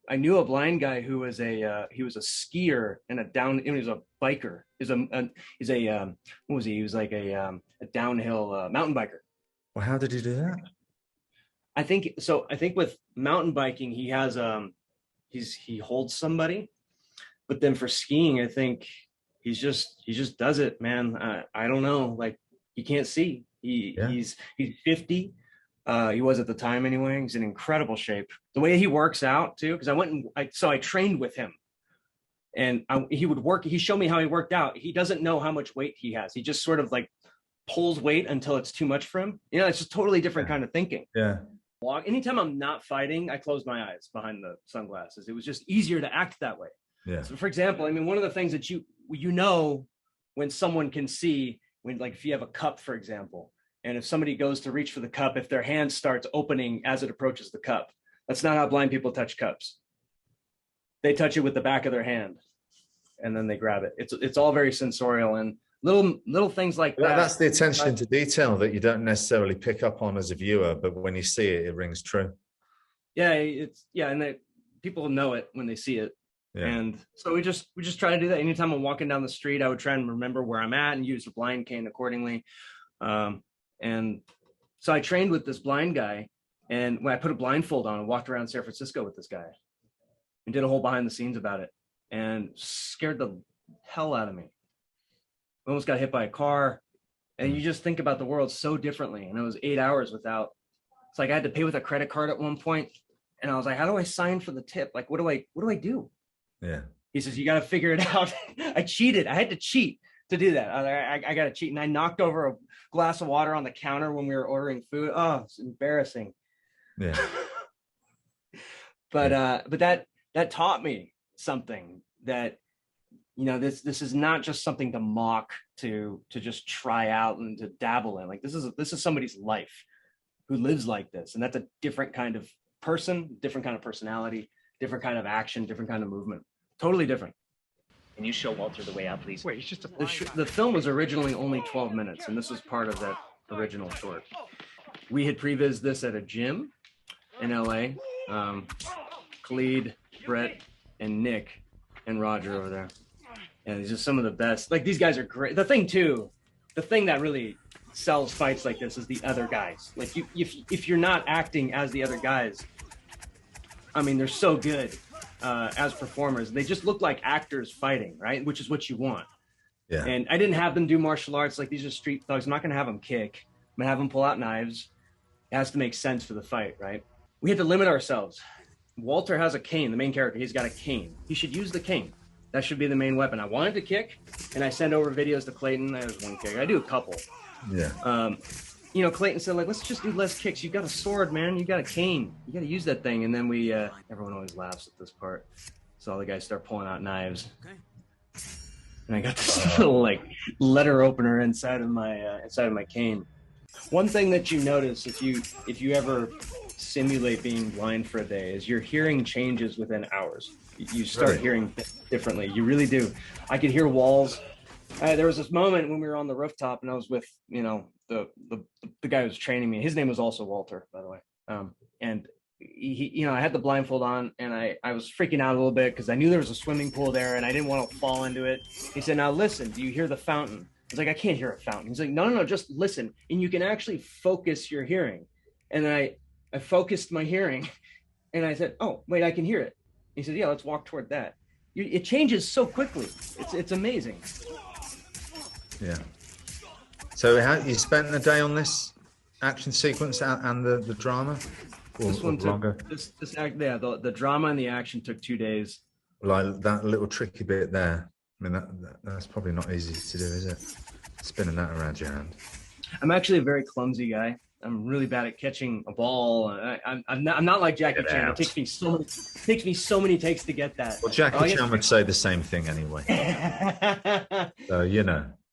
I knew a blind guy who was he was a skier and he was a biker. What was he? He was like a downhill mountain biker. Well, how did he do that? I think with mountain biking, he has he holds somebody, but then for skiing, I think he just does it, man. I don't know, like, he can't see. He's 50. He was at the time anyway. He's in incredible shape. The way he works out too, because I trained with him, and he showed me how he worked out. He doesn't know how much weight he has. He just sort of like pulls weight until it's too much for him. It's just totally different kind of thinking. Yeah. Anytime I'm not fighting, I close my eyes behind the sunglasses. It was just easier to act that way. Yeah. So for example, I mean, one of the things that when someone can see, when, like, if you have a cup, for example, and if somebody goes to reach for the cup, if their hand starts opening as it approaches the cup, that's not how blind people touch cups. They touch it with the back of their hand, and then they grab it. It's all very sensorial, and little things like that. That's the attention to detail that you don't necessarily pick up on as a viewer, but when you see it, it rings true. Yeah, and people know it when they see it. Yeah. And so we just try to do that. Anytime I'm walking down the street, I would try and remember where I'm at and use the blind cane accordingly. And so I trained with this blind guy, and when I put a blindfold on and walked around San Francisco with this guy and did a whole behind the scenes about it, and scared the hell out of me. Almost got hit by a car, and you just think about the world so differently. And it was 8 hours without, it's like I had to pay with a credit card at one point, and I was like, how do I sign for the tip? Like, what do I do? Yeah. He says, you got to figure it out. I cheated. I had to cheat to do that. I got to cheat. And I knocked over a glass of water on the counter when we were ordering food. Oh, it's embarrassing. Yeah. But that taught me something, that, this is not just something to mock, to just try out and to dabble in. Like, this is somebody's life who lives like this. And that's a different kind of person, different kind of personality, different kind of action, different kind of movement. Totally different. Can you show Walter the way out, please? Wait, he's just a The film was originally only 12 minutes, and this was part of that original short. We had previs this at a gym in LA. Khalid, Brett, and Nick, and Roger over there. And it's just some of the best. Like, these guys are great. The thing that really sells fights like this is the other guys. Like, if you're not acting as the other guys, I mean, they're so good as performers. They just look like actors fighting, right? Which is what you want. Yeah. And I didn't have them do martial arts. Like, these are street thugs. I'm not going to have them kick. I'm going to have them pull out knives. It has to make sense for the fight, right? We had to limit ourselves. Walter has a cane. The main character, he's got a cane. He should use the cane. That should be the main weapon. I wanted to kick, and I send over videos to Clayton. There's one kick. I do a couple. Yeah. Clayton said, like, let's just do less kicks. You got a sword, man. You got a cane. You got to use that thing. And then everyone always laughs at this part. So all the guys start pulling out knives. And I got this little, like, letter opener inside of my cane. One thing that you notice if you ever simulate being blind for a day is your hearing changes within hours. You start hearing differently. You really do. I could hear walls. There was this moment when we were on the rooftop, and I was with, the guy who was training me. His name was also Walter, by the way. And he I had the blindfold on, and I was freaking out a little bit because I knew there was a swimming pool there, and I didn't want to fall into it. He said, now listen, do you hear the fountain? I was like, I can't hear a fountain. He's like, no, just listen. And you can actually focus your hearing. And then I focused my hearing, and I said, oh, wait, I can hear it. He said, yeah, let's walk toward that. It changes so quickly. It's amazing. Yeah. So you spent the day on this action sequence and the drama? This one took longer? The drama and the action took 2 days. Like that little tricky bit there. I mean, that's probably not easy to do, is it? Spinning that around your hand. I'm actually a very clumsy guy. I'm really bad at catching a ball. I'm not like Jackie Chan. It takes me so many takes to get that. Well, Jackie Chan would say the same thing anyway. So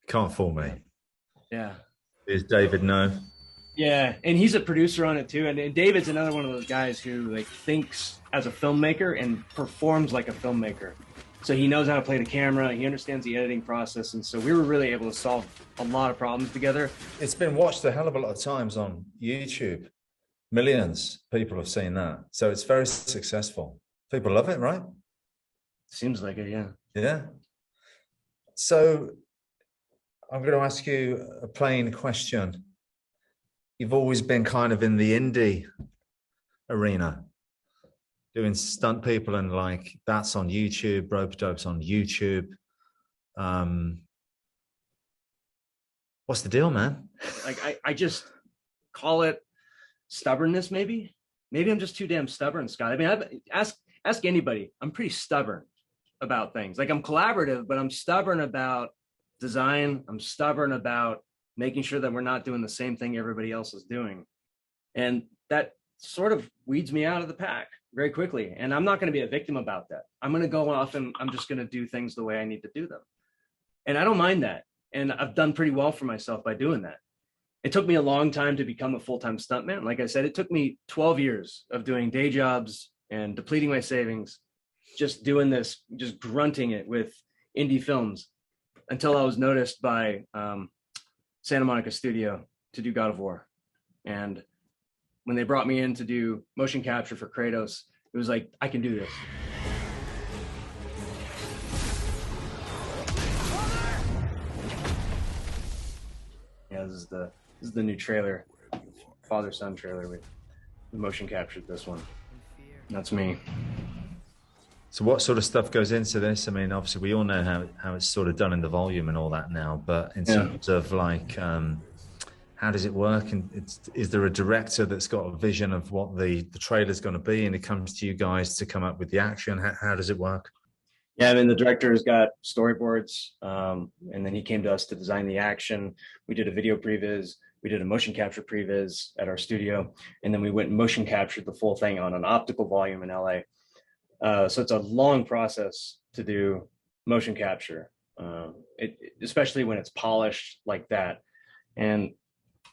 can't fool me. Yeah. Is David no? Yeah, and he's a producer on it too. And David's another one of those guys who like thinks as a filmmaker and performs like a filmmaker. So he knows how to play the camera. He understands the editing process. And so we were really able to solve a lot of problems together. It's been watched a hell of a lot of times on YouTube. Millions of people have seen that. So it's very successful. People love it, right? Seems like it, yeah. Yeah. So I'm going to ask you a plain question. You've always been kind of in the indie arena, doing stunt people, and like that's on YouTube, rope dope's on YouTube. What's the deal, man? Like I just call it stubbornness, maybe. Maybe I'm just too damn stubborn, Scott. I mean, ask anybody. I'm pretty stubborn about things. Like, I'm collaborative, but I'm stubborn about design. I'm stubborn about making sure that we're not doing the same thing everybody else is doing. And that sort of weeds me out of the pack very quickly. And I'm not going to be a victim about that. I'm going to go off and I'm just going to do things the way I need to do them. And I don't mind that. And I've done pretty well for myself by doing that. It took me a long time to become a full-time stuntman. Like I said, it took me 12 years of doing day jobs and depleting my savings, just doing this, just grunting it with indie films until I was noticed by Santa Monica Studio to do God of War. And when they brought me in to do motion capture for Kratos, it was like, I can do this. Yeah, this is the new trailer, father-son trailer. We motion captured this one. That's me. So what sort of stuff goes into this? I mean, obviously we all know how it's sort of done in the volume and all that now, but in terms of like, how does it work? And is there a director that's got a vision of what the trailer's going to be, and it comes to you guys to come up with the action? How does it work? Yeah, I mean, the director's got storyboards, and then he came to us to design the action. We did a video previs, we did a motion capture previs at our studio, and then we went and motion captured the full thing on an optical volume in LA. So it's a long process to do motion capture, especially when it's polished like that, and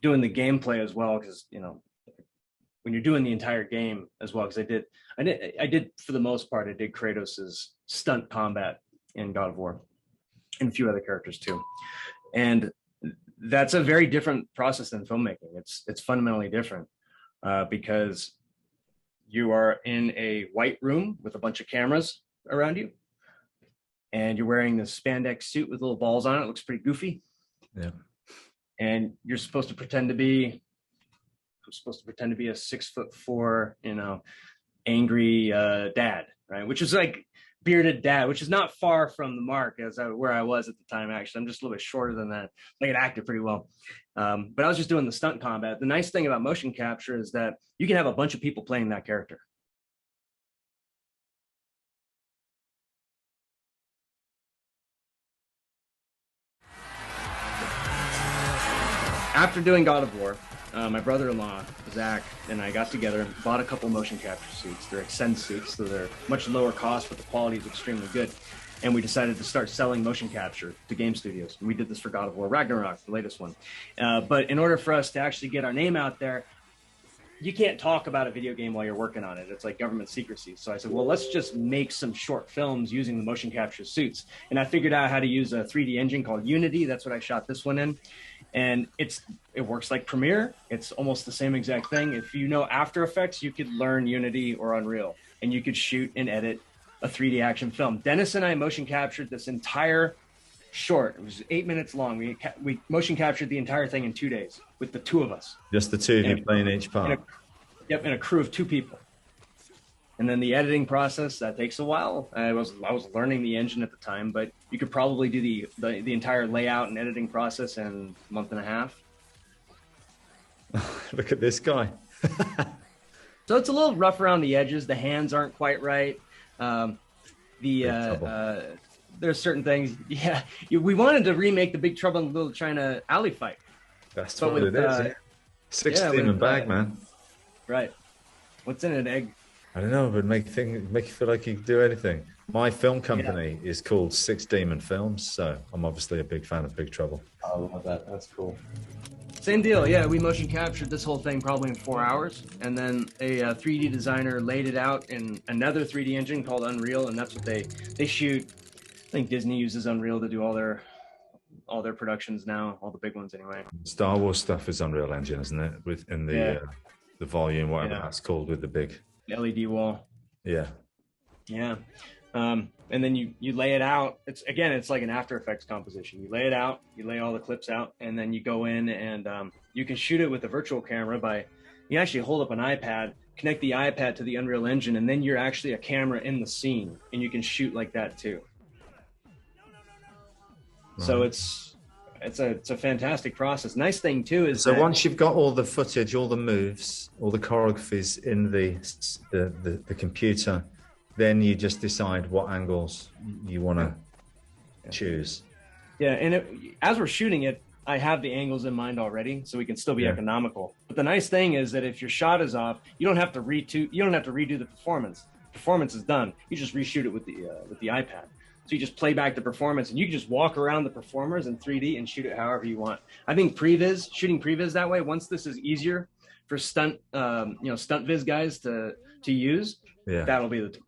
doing the gameplay as well, because when you're doing the entire game as well, because I did for the most part, I did Kratos's stunt combat in God of War and a few other characters too. And that's a very different process than filmmaking. It's fundamentally different because you are in a white room with a bunch of cameras around you, and you're wearing this spandex suit with little balls on it. It looks pretty goofy. Yeah. And you're supposed to pretend to be a 6'4", angry dad, right? Which is like bearded dad, which is not far from the mark where I was at the time. Actually, I'm just a little bit shorter than that. I could act it pretty well, but I was just doing the stunt combat. The nice thing about motion capture is that you can have a bunch of people playing that character. After doing God of War, my brother-in-law, Zach, and I got together and bought a couple motion capture suits. They're Extend suits, so they're much lower cost, but the quality is extremely good. And we decided to start selling motion capture to game studios. And we did this for God of War Ragnarok, the latest one. But in order for us to actually get our name out there, you can't talk about a video game while you're working on it. It's like government secrecy. So I said, well, let's just make some short films using the motion capture suits. And I figured out how to use a 3D engine called Unity. That's what I shot this one in. And it works like Premiere. It's almost the same exact thing. If you know After Effects, you could learn Unity or Unreal, and you could shoot and edit a 3D action film. Dennis and I motion captured this entire short. It was 8 minutes long. We motion captured the entire thing in 2 days with the two of us. Just the two of you playing each part. In a crew of 2 people. And then the editing process, that takes a while. I was learning the engine at the time, but you could probably do the entire layout and editing process in a month and a half. Look at this guy. So it's a little rough around the edges. The hands aren't quite right. There's certain things. Yeah, we wanted to remake the Big Trouble in Little China alley fight. That's what it is. Yeah. 6 demon bag, man. Right. What's in an egg? I don't know, but make you feel like you can do anything. My film company is called 6 Demon Films, so I'm obviously a big fan of Big Trouble. I love that. That's cool. Same deal. Yeah, we motion captured this whole thing probably in 4 hours, and then a 3D designer laid it out in another 3D engine called Unreal, and that's what they shoot. I think Disney uses Unreal to do all their productions now, all the big ones anyway. Star Wars stuff is Unreal Engine, isn't it? Within the volume, whatever that's called, with the big LED wall. Yeah. And then you lay it out. It's like an After Effects composition. You lay it out, you lay all the clips out, and then you go in and you can shoot it with a virtual camera you actually hold up an iPad, connect the iPad to the Unreal Engine, and then you're actually a camera in the scene, and you can shoot like that too. So Right. it's a fantastic process. Nice thing too is So that, once you've got all the footage, all the moves, all the choreographies in the computer, then you just decide what angles you want to choose. yeah, and as we're shooting it, I have the angles in mind already, so we can still be Yeah. economical. But the nice thing is that if your shot is off, you don't have to redo the performance. Performance is done. You just reshoot it with the iPad. So you just play back the performance, and you can just walk around the performers in 3D and shoot it however you want. I think shooting previs that way, once this is easier for stunt viz guys to use, Yeah. that'll be the tool.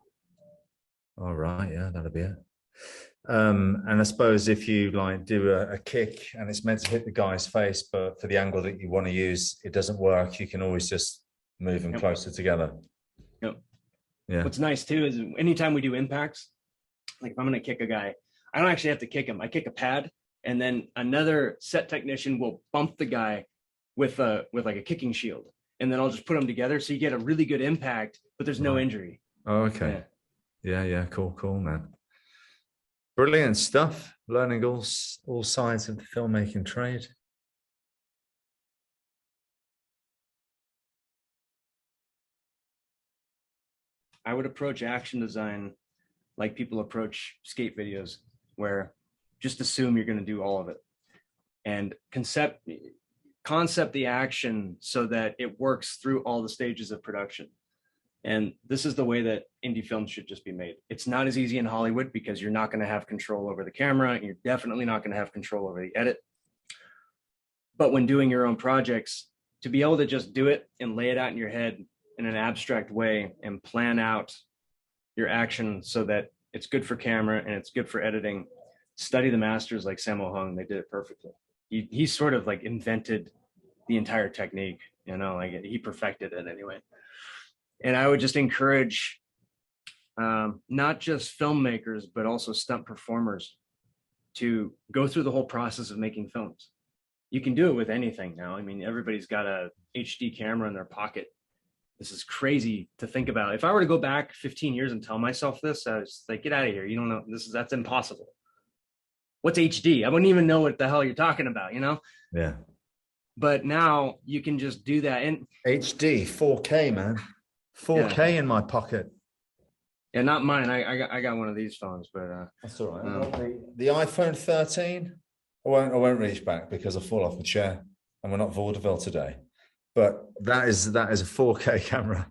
All right. Yeah, that'll be it. And I suppose if you like do a kick and it's meant to hit the guy's face, but for the angle that you want to use, it doesn't work, you can always just move them closer together. Yep. Yeah. What's nice too is anytime we do impacts, like if I'm going to kick a guy, I don't actually have to kick him. I kick a pad, and then another set technician will bump the guy with like a kicking shield, and then I'll just put them together, so you get a really good impact, but there's no injury. Oh, okay. Yeah. Cool, man. Brilliant stuff. Learning all sides of the filmmaking trade. I would approach action design like people approach skate videos, where just assume you're going to do all of it, and concept the action so that it works through all the stages of production. And this is the way that indie films should just be made. It's not as easy in Hollywood because you're not going to have control over the camera, and you're definitely not going to have control over the edit. But when doing your own projects, to be able to just do it and lay it out in your head in an abstract way and plan out your action so that it's good for camera and it's good for editing. Study the masters like Sammo Hung. They did it perfectly. He sort of like invented the entire technique, like he perfected it anyway. And I would just encourage not just filmmakers, but also stunt performers to go through the whole process of making films. You can do it with anything now. I mean, everybody's got a HD camera in their pocket. This is crazy to think about. If I were to go back 15 years and tell myself this, I was like, get out of here. You don't know. That's impossible. What's HD? I wouldn't even know what the hell you're talking about, Yeah. But now you can just do that. And HD, 4K, man. 4K in my pocket. Yeah, not mine. I got one of these phones, but that's all right. The iPhone 13. I won't reach back because I fall off the chair, and we're not vaudeville today. But that is a 4K camera.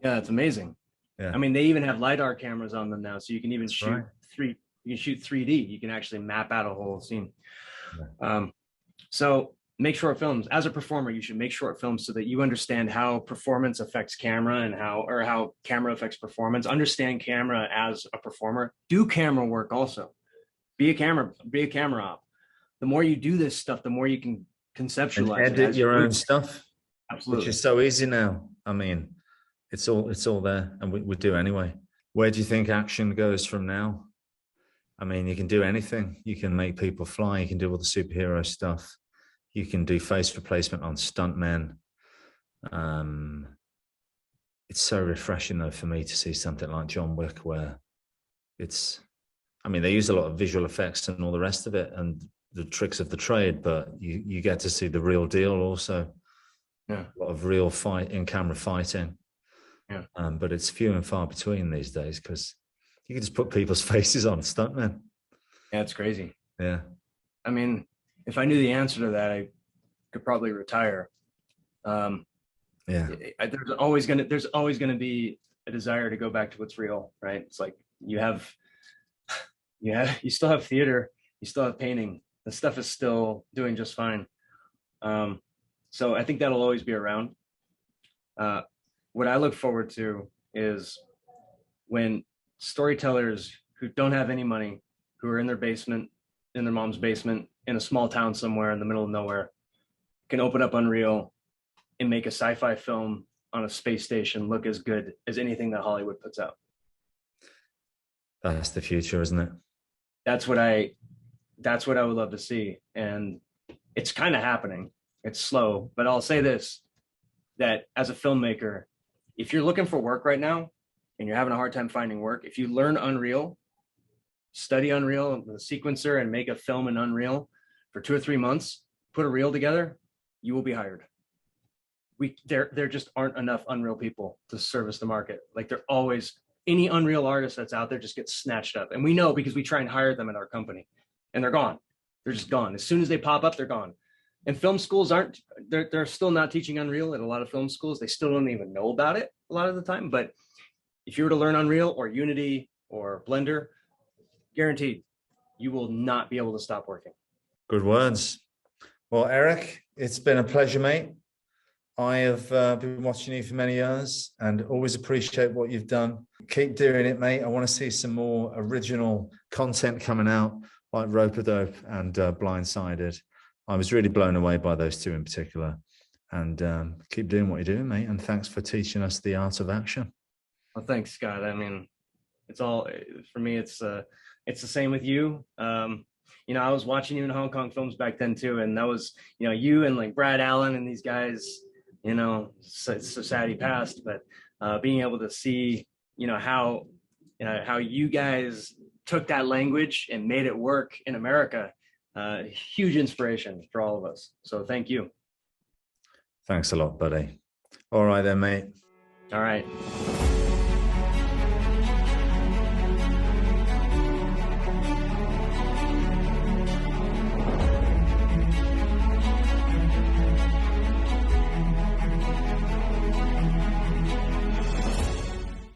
Yeah, it's amazing. Yeah. I mean, they even have LiDAR cameras on them now, so you can even shoot right. You can shoot 3D. You can actually map out a whole scene. Yeah. So make short films. As a performer, you should make short films so that you understand how performance affects camera and how camera affects performance. Understand camera as a performer. Do camera work also. Be a camera op. The more you do this stuff, the more you can conceptualize and edit your own stuff. Absolutely. Which is so easy now. I mean, it's all there, and we do anyway. Where do you think action goes from now? I mean, you can do anything. You can make people fly. You can do all the superhero stuff. You can do face replacement on stuntmen. It's so refreshing, though, for me to see something like John Wick, where they use a lot of visual effects and all the rest of it, and the tricks of the trade, but you get to see the real deal also. Yeah. A lot of real in-camera fighting. Yeah. But it's few and far between these days because you can just put people's faces on stuntmen. Yeah, it's crazy. Yeah. I mean, if I knew the answer to that, I could probably retire. Yeah. There's always gonna be a desire to go back to what's real, right? It's like you still have theater, you still have painting. The stuff is still doing just fine. So I think that'll always be around. What I look forward to is when storytellers who don't have any money, who are in their basement, in their mom's basement, in a small town somewhere in the middle of nowhere, can open up Unreal and make a sci-fi film on a space station look as good as anything that Hollywood puts out. That's the future, isn't it? That's what I would love to see. And it's kind of happening. It's slow, but I'll say this, that as a filmmaker, if you're looking for work right now and you're having a hard time finding work, if you learn Unreal, study Unreal, the sequencer, and make a film in Unreal for 2 or 3 months, put a reel together, you will be hired. There just aren't enough Unreal people to service the market. Like they're always, any Unreal artist that's out there just gets snatched up. And we know because we try and hire them at our company and they're gone. They're just gone. As soon as they pop up, they're gone. And film schools they're still not teaching Unreal at a lot of film schools. They still don't even know about it a lot of the time. But if you were to learn Unreal or Unity or Blender, guaranteed, you will not be able to stop working. Good words. Well, Eric, it's been a pleasure, mate. I have been watching you for many years and always appreciate what you've done. Keep doing it, mate. I want to see some more original content coming out like Rope-a-Dope and Blindsided. I was really blown away by those two in particular. And keep doing what you're doing, mate. And thanks for teaching us the art of action. Well, thanks, Scott. I mean, it's all, for me, it's the same with you. You know, I was watching you in Hong Kong films back then too. And that was, you know, you and like Brad Allen and these guys, you know, it's so sad he passed, but being able to see, you know, how you guys took that language and made it work in America, huge inspiration for all of us. So thank you. Thanks a lot, buddy. All right then, mate. All right.